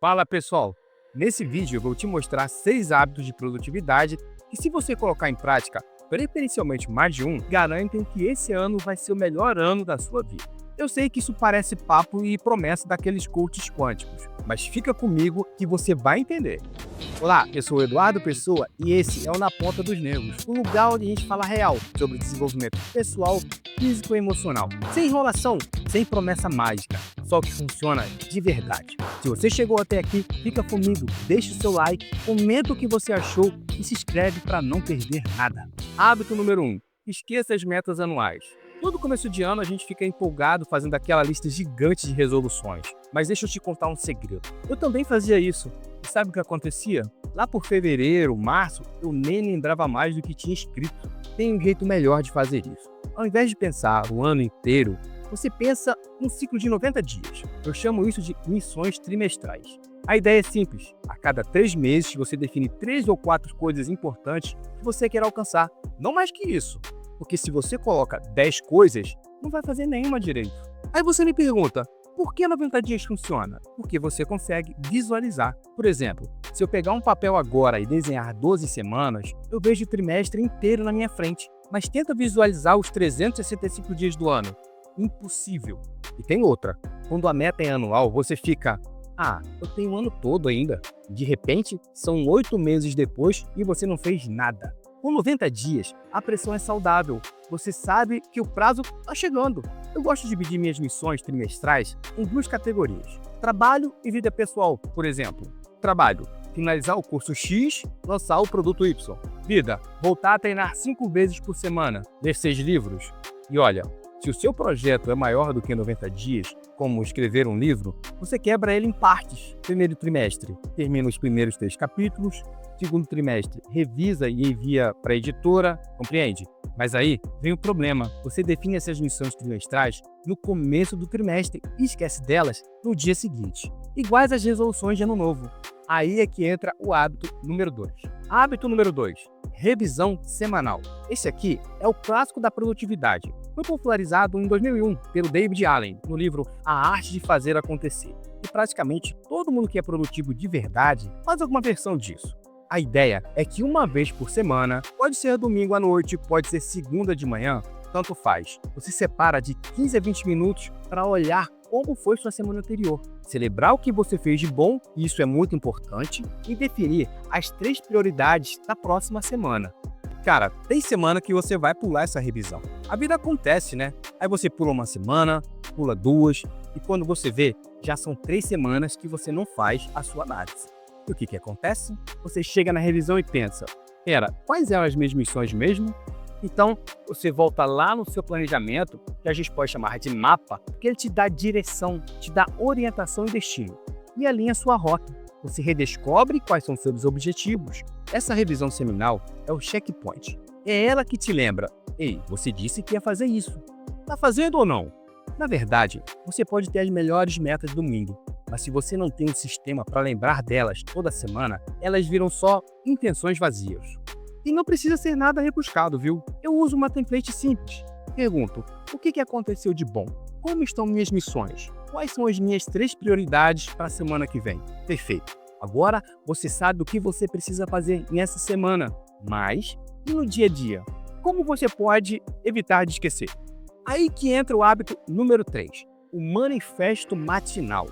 Fala pessoal, nesse vídeo eu vou te mostrar 6 hábitos de produtividade que, se você colocar em prática, preferencialmente mais de um, garantem que esse ano vai ser o melhor ano da sua vida. Eu sei que isso parece papo e promessa daqueles coaches quânticos, mas fica comigo que você vai entender. Olá, eu sou o Eduardo Pessoa e esse é o Na Ponta dos Nervos, o lugar onde a gente fala real sobre desenvolvimento pessoal, físico e emocional. Sem enrolação, sem promessa mágica, só o que funciona de verdade. Se você chegou até aqui, fica comigo, deixa o seu like, comenta o que você achou e se inscreve para não perder nada. Hábito número 1. Esqueça as metas anuais. Todo começo de ano a gente fica empolgado fazendo aquela lista gigante de resoluções. Mas deixa eu te contar um segredo. Eu também fazia isso. E sabe o que acontecia? Lá por fevereiro, março, eu nem lembrava mais do que tinha escrito. Tem um jeito melhor de fazer isso. Ao invés de pensar o ano inteiro, você pensa um ciclo de 90 dias. Eu chamo isso de missões trimestrais. A ideia é simples. A cada 3 meses você define 3 ou 4 coisas importantes que você quer alcançar. Não mais que isso. Porque se você coloca 10 coisas, não vai fazer nenhuma direito. Aí você me pergunta, por que 90 dias funciona? Porque você consegue visualizar. Por exemplo, se eu pegar um papel agora e desenhar 12 semanas, eu vejo o trimestre inteiro na minha frente. Mas tenta visualizar os 365 dias do ano. Impossível. E tem outra. Quando a meta é anual, você fica, eu tenho o ano todo ainda. De repente, são 8 meses depois e você não fez nada. Com 90 dias, a pressão é saudável. Você sabe que o prazo está chegando. Eu gosto de dividir minhas missões trimestrais em 2 categorias. Trabalho e vida pessoal, por exemplo. Trabalho: finalizar o curso X, lançar o produto Y. Vida: voltar a treinar 5 vezes por semana, ler 6 livros. E olha, se o seu projeto é maior do que 90 dias, como escrever um livro, você quebra ele em partes. Primeiro trimestre, termina os primeiros 3 capítulos. Segundo trimestre, revisa e envia para a editora, compreende? Mas aí vem o problema, você define essas missões trimestrais no começo do trimestre e esquece delas no dia seguinte. Iguais às resoluções de ano novo. Aí é que entra o hábito número 2. Hábito número 2, revisão semanal. Esse aqui é o clássico da produtividade. Foi popularizado em 2001 pelo David Allen, no livro A Arte de Fazer Acontecer. E praticamente todo mundo que é produtivo de verdade faz alguma versão disso. A ideia é que uma vez por semana, pode ser domingo à noite, pode ser segunda de manhã, tanto faz. Você separa de 15 a 20 minutos para olhar como foi sua semana anterior, celebrar o que você fez de bom, e isso é muito importante, e definir as 3 prioridades da próxima semana. Cara, tem semana que você vai pular essa revisão. A vida acontece, né? Aí você pula uma semana, pula 2, e quando você vê, já são 3 semanas que você não faz a sua análise. E o que acontece? Você chega na revisão e pensa, quais eram as minhas missões mesmo? Então, você volta lá no seu planejamento, que a gente pode chamar de mapa, que ele te dá direção, te dá orientação e destino. E alinha a sua rota. Você redescobre quais são seus objetivos. Essa revisão semanal é o checkpoint. É ela que te lembra, ei, você disse que ia fazer isso. Tá fazendo ou não? Na verdade, você pode ter as melhores metas do mundo, mas se você não tem um sistema para lembrar delas toda semana, elas viram só intenções vazias. E não precisa ser nada rebuscado, viu? Eu uso uma template simples. Pergunto, o que aconteceu de bom? Como estão minhas missões? Quais são as minhas 3 prioridades para a semana que vem? Perfeito. Agora você sabe o que você precisa fazer nessa semana. Mas, e no dia a dia? Como você pode evitar de esquecer? Aí que entra o hábito número 3, o manifesto matinal.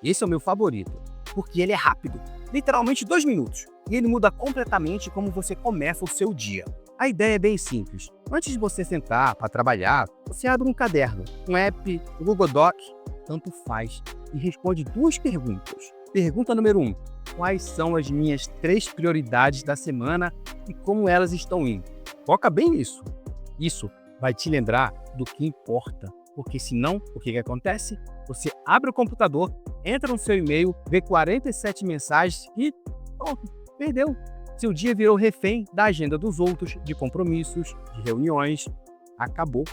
Esse é o meu favorito, porque ele é rápido, literalmente 2 minutos, e ele muda completamente como você começa o seu dia. A ideia é bem simples. Antes de você sentar para trabalhar, você abre um caderno, um app, um Google Docs, tanto faz, e responde 2 perguntas. Pergunta número 1, quais são as minhas 3 prioridades da semana e como elas estão indo? Foca bem nisso. Isso vai te lembrar do que importa. Porque senão, o que acontece? Você abre o computador, entra no seu e-mail, vê 47 mensagens e pronto, perdeu. Seu dia virou refém da agenda dos outros, de compromissos, de reuniões. Acabou.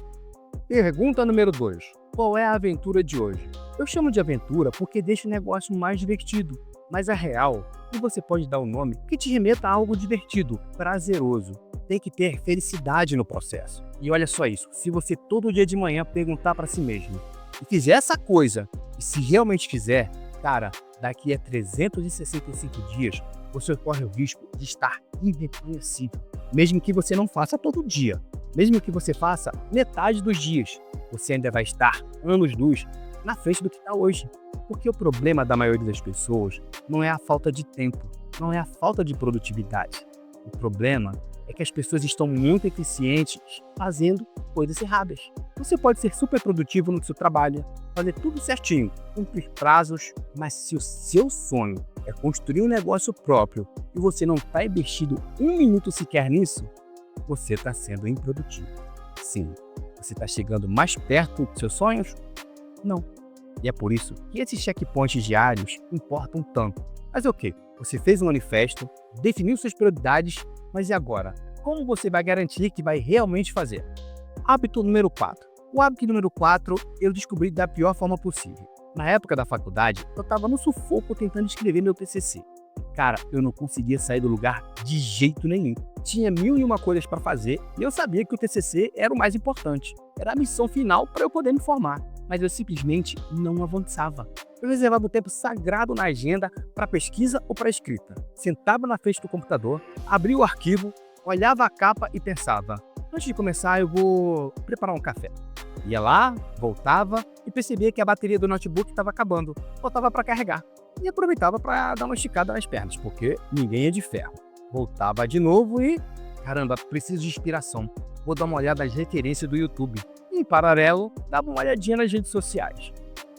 Pergunta número 2. Qual é a aventura de hoje? Eu chamo de aventura porque deixa o negócio mais divertido. Mas a real, e você pode dar um nome que te remeta a algo divertido, prazeroso. Tem que ter felicidade no processo. E olha só isso, se você todo dia de manhã perguntar para si mesmo e fizer essa coisa, e se realmente fizer, cara, daqui a 365 dias, você corre o risco de estar irreconhecível. Mesmo que você não faça todo dia, mesmo que você faça metade dos dias, você ainda vai estar anos-luz na frente do que está hoje. Porque o problema da maioria das pessoas não é a falta de tempo, não é a falta de produtividade. O problema é que as pessoas estão muito eficientes fazendo coisas erradas. Você pode ser super produtivo no seu trabalho, fazer tudo certinho, cumprir prazos, mas se o seu sonho é construir um negócio próprio e você não está investindo um minuto sequer nisso, você está sendo improdutivo. Sim, você está chegando mais perto dos seus sonhos? Não. E é por isso que esses checkpoints diários importam tanto. Mas ok, você fez um manifesto, definiu suas prioridades, mas e agora? Como você vai garantir que vai realmente fazer? Hábito número 4. O hábito número 4 eu descobri da pior forma possível. Na época da faculdade, eu estava no sufoco tentando escrever meu TCC. Cara, eu não conseguia sair do lugar de jeito nenhum. Tinha 1001 coisas para fazer e eu sabia que o TCC era o mais importante. Era a missão final para eu poder me formar. Mas eu simplesmente não avançava. Eu reservava um tempo sagrado na agenda para pesquisa ou para escrita. Sentava na frente do computador, abria o arquivo, olhava a capa e pensava: antes de começar eu vou preparar um café. Ia lá, voltava e percebia que a bateria do notebook estava acabando. Botava para carregar. E aproveitava para dar uma esticada nas pernas, porque ninguém é de ferro. Voltava de novo e... caramba, preciso de inspiração. Vou dar uma olhada nas referências do YouTube. Em paralelo, dava uma olhadinha nas redes sociais.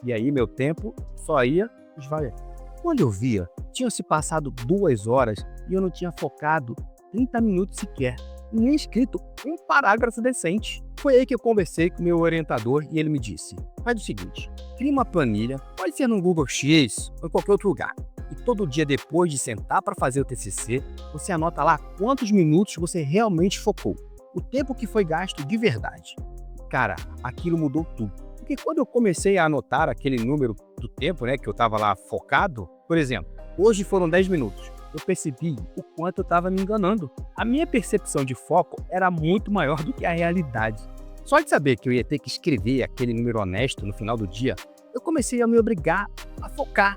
E aí meu tempo só ia esvaecendo. Quando eu via, tinham se passado 2 horas e eu não tinha focado 30 minutos sequer, e nem escrito um parágrafo decente. Foi aí que eu conversei com meu orientador e ele me disse: faz o seguinte, cria uma planilha, pode ser no Google X ou em qualquer outro lugar. E todo dia depois de sentar para fazer o TCC, você anota lá quantos minutos você realmente focou. O tempo que foi gasto de verdade. Cara, aquilo mudou tudo. Porque quando eu comecei a anotar aquele número do tempo, que eu estava lá focado, por exemplo, hoje foram 10 minutos. Eu percebi o quanto eu estava me enganando. A minha percepção de foco era muito maior do que a realidade. Só de saber que eu ia ter que escrever aquele número honesto no final do dia, eu comecei a me obrigar a focar.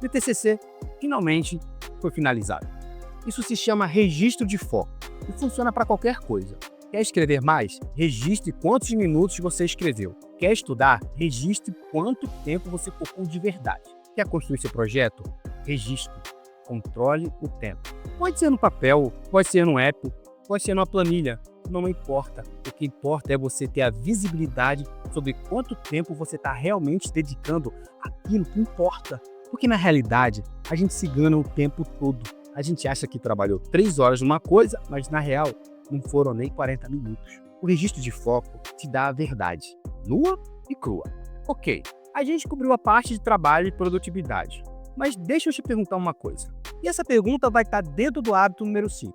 O TCC finalmente foi finalizado. Isso se chama registro de foco e funciona para qualquer coisa. Quer escrever mais? Registre quantos minutos você escreveu. Quer estudar? Registre quanto tempo você focou de verdade. Quer construir seu projeto? Registre. Controle o tempo. Pode ser no papel, pode ser no app, pode ser numa planilha. Não importa. O que importa é você ter a visibilidade sobre quanto tempo você está realmente dedicando àquilo que importa. Porque na realidade, a gente se engana o tempo todo. A gente acha que trabalhou 3 horas numa coisa, mas na real, não foram nem 40 minutos. O registro de foco te dá a verdade, nua e crua. Ok, a gente cobriu a parte de trabalho e produtividade. Mas deixa eu te perguntar uma coisa. E essa pergunta vai estar dentro do hábito número 5.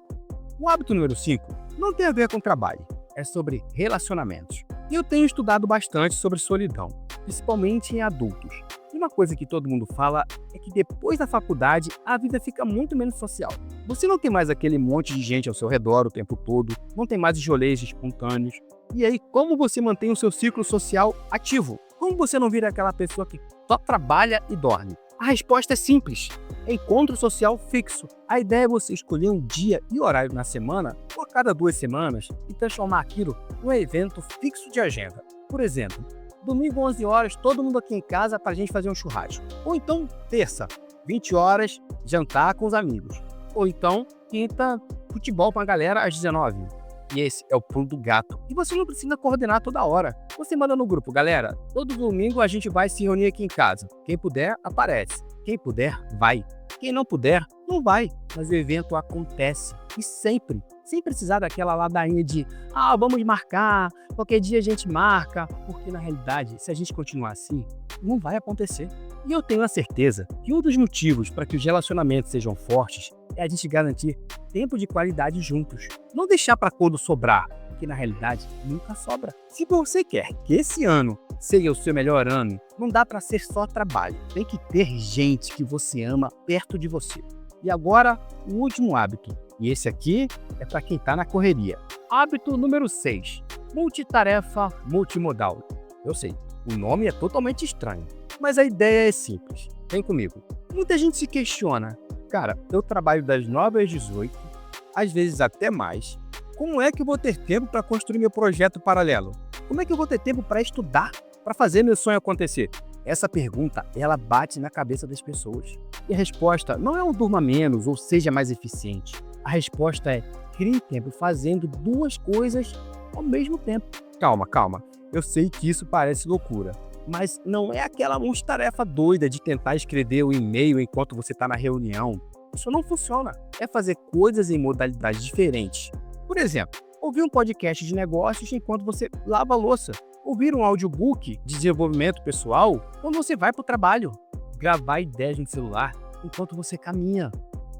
O hábito número 5 não tem a ver com trabalho, é sobre relacionamentos. E eu tenho estudado bastante sobre solidão, principalmente em adultos. E uma coisa que todo mundo fala é que depois da faculdade a vida fica muito menos social. Você não tem mais aquele monte de gente ao seu redor o tempo todo, não tem mais os rolês espontâneos. E aí, como você mantém o seu ciclo social ativo? Como você não vira aquela pessoa que só trabalha e dorme? A resposta é simples. Encontro social fixo. A ideia é você escolher um dia e horário na semana, ou a cada 2 semanas, e transformar aquilo num evento fixo de agenda. Por exemplo, domingo 11 horas, todo mundo aqui em casa para a gente fazer um churrasco. Ou então, terça, 20 horas, jantar com os amigos. Ou então, quinta, futebol com a galera às 19. E esse é o pulo do gato. E você não precisa coordenar toda hora. Você manda no grupo: galera, todo domingo a gente vai se reunir aqui em casa. Quem puder, aparece. Quem puder, vai. Quem não puder, não vai. Mas o evento acontece. E sempre. Sem precisar daquela ladainha de vamos marcar, qualquer dia a gente marca. Porque na realidade, se a gente continuar assim, não vai acontecer. E eu tenho a certeza que um dos motivos para que os relacionamentos sejam fortes é a gente garantir tempo de qualidade juntos. Não deixar para quando sobrar, porque na realidade nunca sobra. Se você quer que esse ano seja o seu melhor ano, não dá para ser só trabalho. Tem que ter gente que você ama perto de você. E agora, o último hábito. E esse aqui é para quem está na correria. Hábito número 6. Multitarefa multimodal. Eu sei, o nome é totalmente estranho, mas a ideia é simples. Vem comigo. Muita gente se questiona, cara, eu trabalho das 9 às 18, às vezes até mais. Como é que eu vou ter tempo para construir meu projeto paralelo? Como é que eu vou ter tempo para estudar, para fazer meu sonho acontecer? Essa pergunta, ela bate na cabeça das pessoas. E a resposta não é um durma menos ou seja mais eficiente. A resposta é crie tempo fazendo duas coisas ao mesmo tempo. Calma, calma. Eu sei que isso parece loucura, mas não é aquela multitarefa doida de tentar escrever o e-mail enquanto você está na reunião. Isso não funciona. É fazer coisas em modalidades diferentes. Por exemplo, ouvir um podcast de negócios enquanto você lava a louça. Ouvir um audiobook de desenvolvimento pessoal quando você vai para o trabalho. Gravar ideias no celular enquanto você caminha.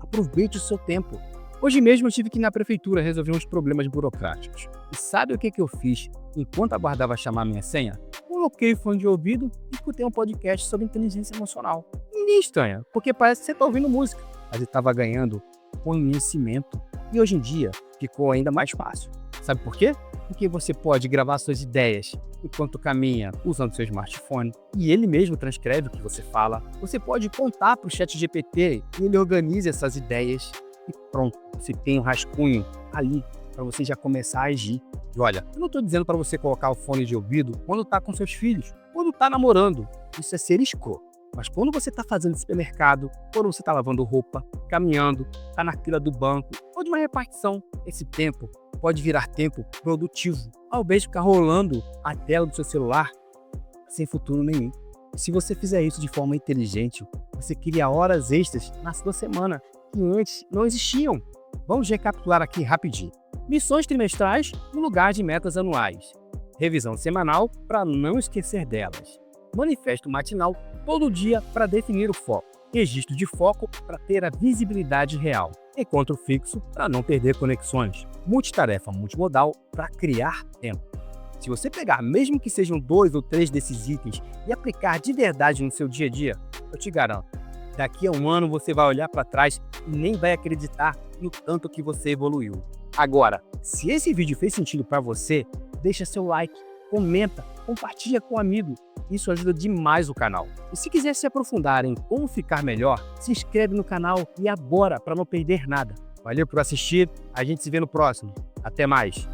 Aproveite o seu tempo. Hoje mesmo eu tive que ir na prefeitura resolver uns problemas burocráticos. E sabe o que eu fiz enquanto aguardava chamar minha senha? Coloquei o fone de ouvido e escutei um podcast sobre inteligência emocional. Ninguém estranha, porque parece que você está ouvindo música. Mas eu estava ganhando conhecimento. E hoje em dia ficou ainda mais fácil. Sabe por quê? Porque você pode gravar suas ideias enquanto caminha usando seu smartphone e ele mesmo transcreve o que você fala. Você pode contar para o ChatGPT e ele organiza essas ideias e pronto, você tem um rascunho ali para você já começar a agir. E olha, eu não estou dizendo para você colocar o fone de ouvido quando está com seus filhos, quando está namorando. Isso é ser escroto. Mas quando você está fazendo supermercado, quando você está lavando roupa, caminhando, está na fila do banco ou de uma repartição, esse tempo pode virar tempo produtivo, ao invés de ficar rolando a tela do seu celular sem futuro nenhum. Se você fizer isso de forma inteligente, você cria horas extras na sua semana que antes não existiam. Vamos recapitular aqui rapidinho. Missões trimestrais no lugar de metas anuais. Revisão semanal para não esquecer delas. Manifesto matinal todo dia para definir o foco. Registro de foco para ter a visibilidade real. Encontro fixo para não perder conexões. Multitarefa multimodal para criar tempo. Se você pegar, mesmo que sejam 2 ou 3 desses itens e aplicar de verdade no seu dia a dia, eu te garanto, daqui a um ano você vai olhar para trás e nem vai acreditar no tanto que você evoluiu. Agora, se esse vídeo fez sentido para você, deixa seu like, comenta, compartilha com um amigo. Isso ajuda demais o canal. E se quiser se aprofundar em como ficar melhor, se inscreve no canal e agora para não perder nada. Valeu por assistir, a gente se vê no próximo. Até mais!